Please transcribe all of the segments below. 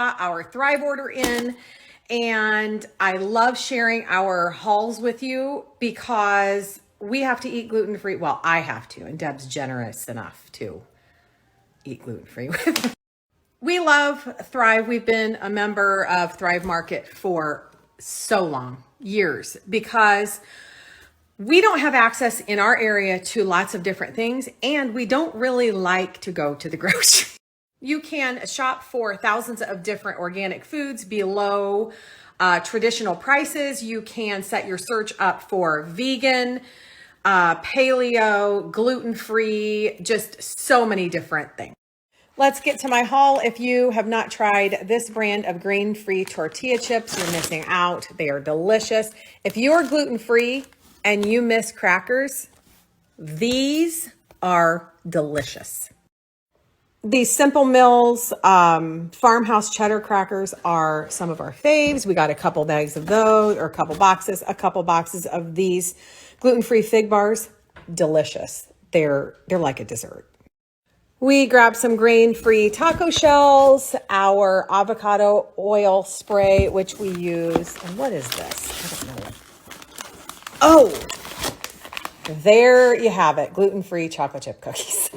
our Thrive order in, and I love sharing our hauls with you because we have to eat gluten-free. Well, I have to, and Deb's generous enough to eat gluten-free with. We love Thrive. We've been a member of Thrive Market for so long, years, because we don't have access in our area to lots of different things, and we don't really like to go to the grocery. You can shop for thousands of different organic foods below traditional prices. You can set your search up for vegan, paleo, gluten-free, just so many different things. Let's get to my haul. If you have not tried this brand of grain-free tortilla chips, you're missing out. They are delicious. If you're gluten-free and you miss crackers, these are delicious. These Simple Mills farmhouse cheddar crackers are some of our faves. We got a couple bags of those, or a couple boxes of these gluten-free fig bars. Delicious. They're like a dessert. We grabbed some grain-free taco shells, our avocado oil spray, which we use. And what is this? I don't know. Oh, there you have it. Gluten-free chocolate chip cookies.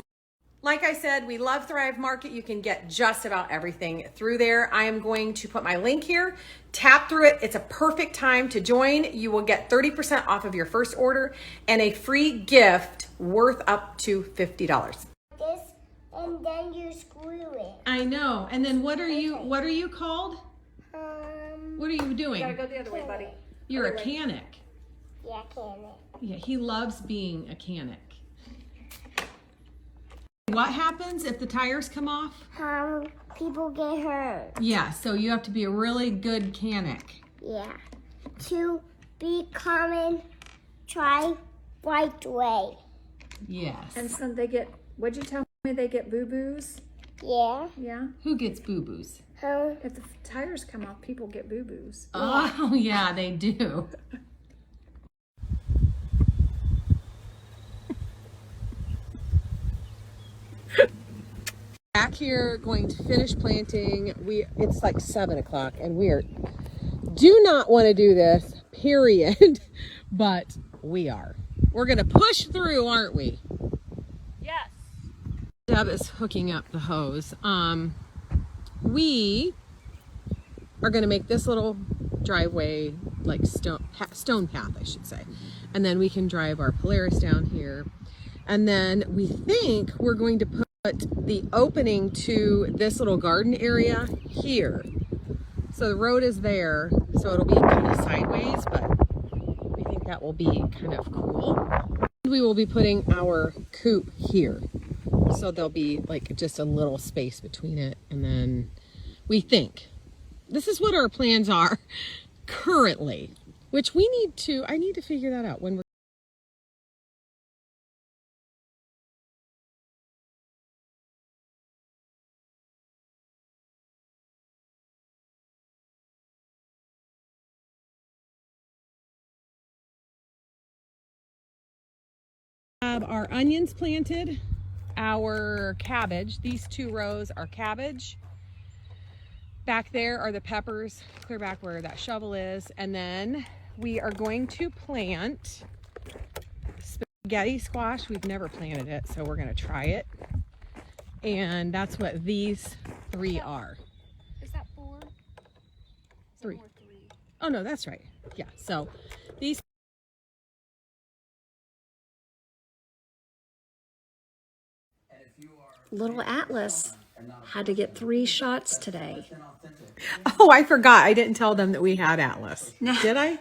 Like I said, we love Thrive Market. You can get just about everything through there. I am going to put my link here. Tap through it. It's a perfect time to join. You will get 30% off of your first order and a free gift worth up to $50. This, and then you screw it. I know. And then what are you called? What are you doing? You gotta go the other way, buddy. You're a canic. Yeah, can it? Yeah, he loves being a canic. What happens if the tires come off? People get hurt. Yeah, so you have to be a really good canic. Yeah. To be common, try right way. Yes. And so they get, what'd you tell me? They get boo-boos? Yeah. Yeah? Who gets boo-boos? If the tires come off, people get boo-boos. Oh, yeah, they do. Back here going to finish planting. It's like 7 o'clock and do not want to do this, period. But we are. We're gonna push through, aren't we? Yes. Deb is hooking up the hose. We are gonna make this little driveway like stone path, I should say. And then we can drive our Polaris down here. And then we think we're going to put the opening to this little garden area here. So the road is there, so it'll be kind of sideways, but we think that will be kind of cool. We will be putting our coop here. So there'll be like just a little space between it. And then we think, this is what our plans are currently, which I need to figure that out when we're our onions planted, our cabbage. These 2 rows are cabbage. Back there are the peppers, clear back where that shovel is. And then we are going to plant spaghetti squash. We've never planted it, so we're gonna try it. And that's what these 3 are. Is that 4? 3. Oh no, that's right. Yeah, so these. Little Atlas had to get 3 shots today. Oh, I forgot. I didn't tell them that we had Atlas. Did I?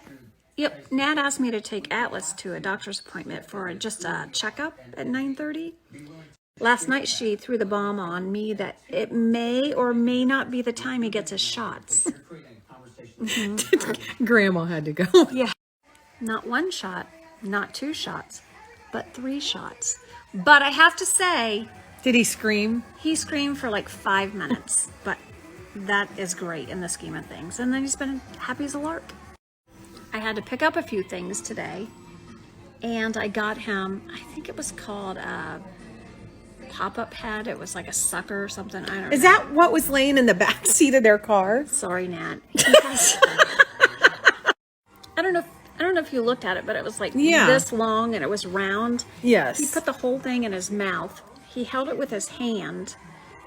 Yep, Nat asked me to take Atlas to a doctor's appointment for just a checkup at 9:30. Last night she threw the bomb on me that it may or may not be the time he gets his shots. Grandma had to go. Yeah, not 1 shot, not 2 shots, but 3 shots. But I have to say, Did he scream? he screamed for like 5 minutes, but that is great in the scheme of things. And then he's been happy as a lark. I had to pick up a few things today, and I got him, I think it was called pop-up had. It was like a sucker or something. I don't know. Is that what was laying in the back seat of their car? Sorry, Nat. I don't know if you looked at it, but it was like this long and it was round. Yes. He put the whole thing in his mouth. He held it with his hand,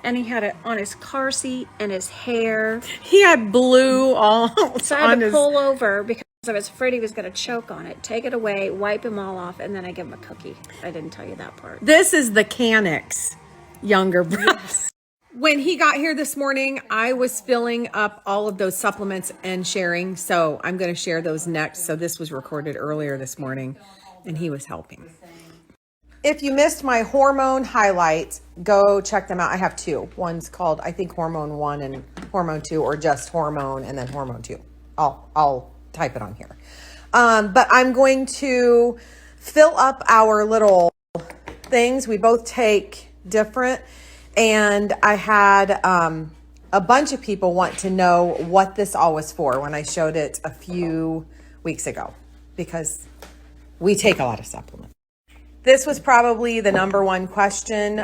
and he had it on his car seat and his hair. He had blue all So I had to pull over because I was afraid he was going to choke on it. Take it away, wipe him all off, and then I give him a cookie. I didn't tell you that part. This is the Canucks younger brother. Yes. When he got here this morning, I was filling up all of those supplements and sharing. So I'm going to share those next. So this was recorded earlier this morning, and he was helping. If you missed my hormone highlights, go check them out. I have two. One's called, I think, Hormone 1 and Hormone 2, or just Hormone and then Hormone 2. I'll type it on here. But I'm going to fill up our little things. We both take different. And I had a bunch of people want to know what this all was for when I showed it a few weeks ago, because we take a lot of supplements. This was probably the number one question.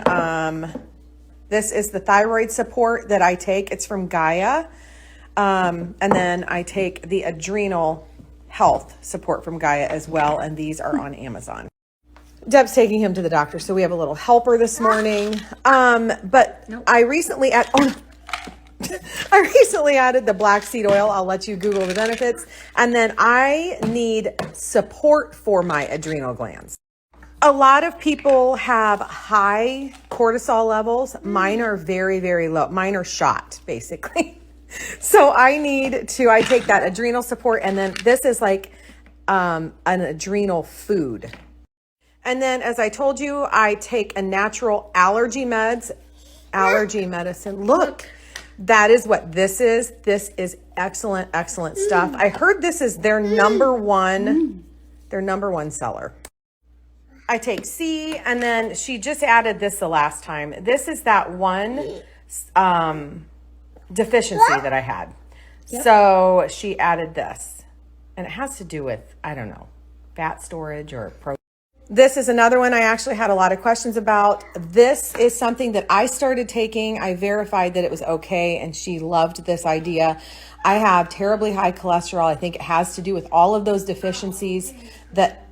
This is the thyroid support that I take. It's from Gaia. And then I take the adrenal health support from Gaia as well. And these are on Amazon. Deb's taking him to the doctor, so we have a little helper this morning. But nope. I recently added the black seed oil. I'll let you Google the benefits. And then I need support for my adrenal glands. A lot of people have high cortisol levels. Mine are very, very low. Mine are shot, basically. So I take that adrenal support, and then this is like an adrenal food. And then, as I told you, I take a natural allergy medicine. Look, that is what this is. This is excellent, excellent stuff. I heard this is their number one seller. I take C, and then she just added this the last time. This is that one deficiency that I had. Yep. So she added this, and it has to do with, I don't know, fat storage or protein. This is another one I actually had a lot of questions about. This is something that I started taking. I verified that it was okay, and she loved this idea. I have terribly high cholesterol. I think it has to do with all of those deficiencies that...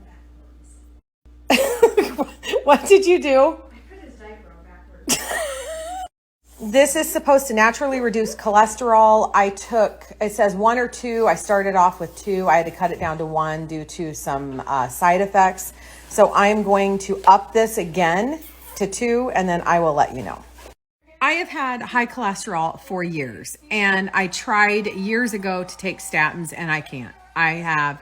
What did you do? I put his diaper on backwards. This is supposed to naturally reduce cholesterol. It says 1 or 2. I started off with 2. I had to cut it down to 1 due to some side effects. So I'm going to up this again to 2, and then I will let you know. I have had high cholesterol for years, and I tried years ago to take statins, and I can't. I have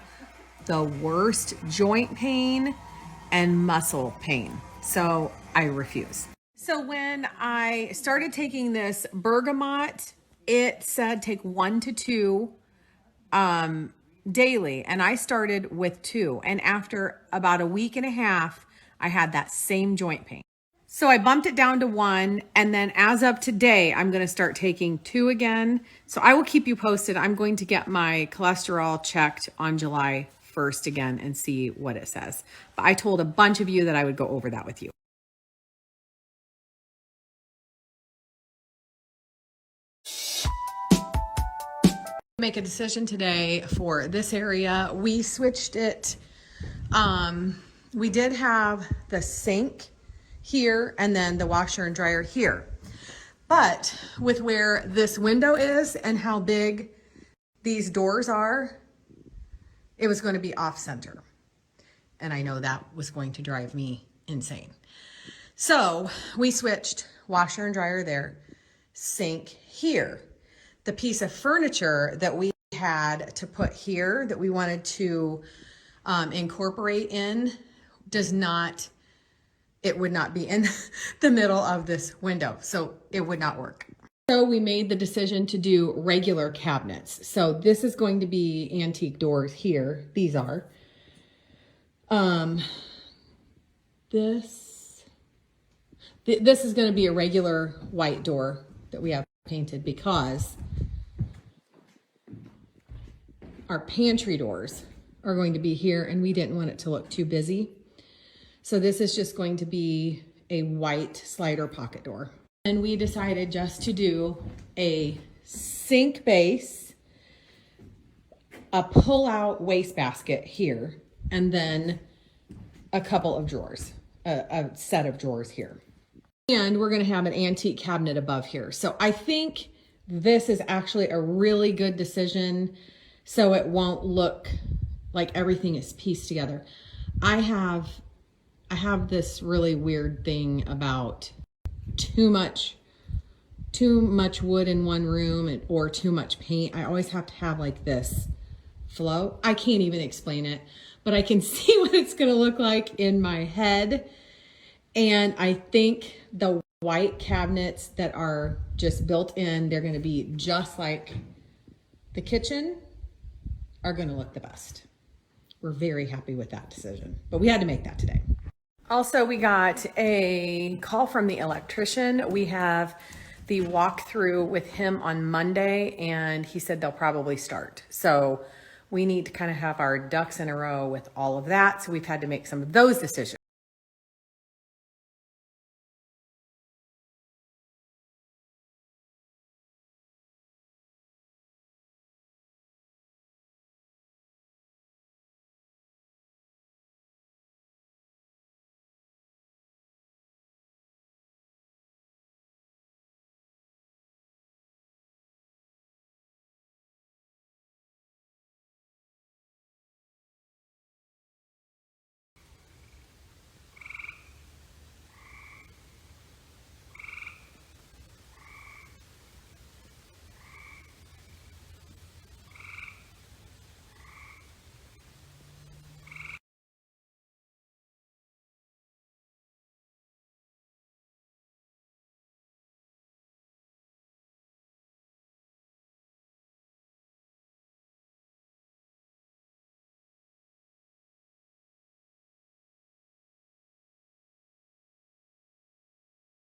the worst joint pain and muscle pain, so I refuse. So when I started taking this bergamot, it said take 1 to 2 daily, and I started with 2, and after about a week and a half, I had that same joint pain. So I bumped it down to 1, and then as of today, I'm going to start taking 2 again. So I will keep you posted. I'm going to get my cholesterol checked on July 1st again and see what it says. But I told a bunch of you that I would go over that with you. Make a decision today for this area. We switched it. We did have the sink here and then the washer and dryer here. But with where this window is and how big these doors are, it was going to be off center. And I know that was going to drive me insane. So we switched washer and dryer there, sink here. The piece of furniture that we had to put here that we wanted to incorporate in it would not be in the middle of this window. So it would not work. So we made the decision to do regular cabinets. So this is going to be antique doors here. These are. This is going to be a regular white door that we have painted because our pantry doors are going to be here and we didn't want it to look too busy. So this is just going to be a white slider pocket door. And we decided just to do a sink base, a pull-out wastebasket here, and then a couple of drawers, a set of drawers here. And we're gonna have an antique cabinet above here. So I think this is actually a really good decision so it won't look like everything is pieced together. I have this really weird thing about too much wood in one room or too much paint. I always have to have like this flow. I can't even explain it, but I can see what it's gonna look like in my head. And I think the white cabinets that are just built in, they're gonna be just like the kitchen, are gonna look the best. We're very happy with that decision, but we had to make that today. Also, we got a call from the electrician. We have the walkthrough with him on Monday, and he said they'll probably start. So we need to kind of have our ducks in a row with all of that. So we've had to make some of those decisions.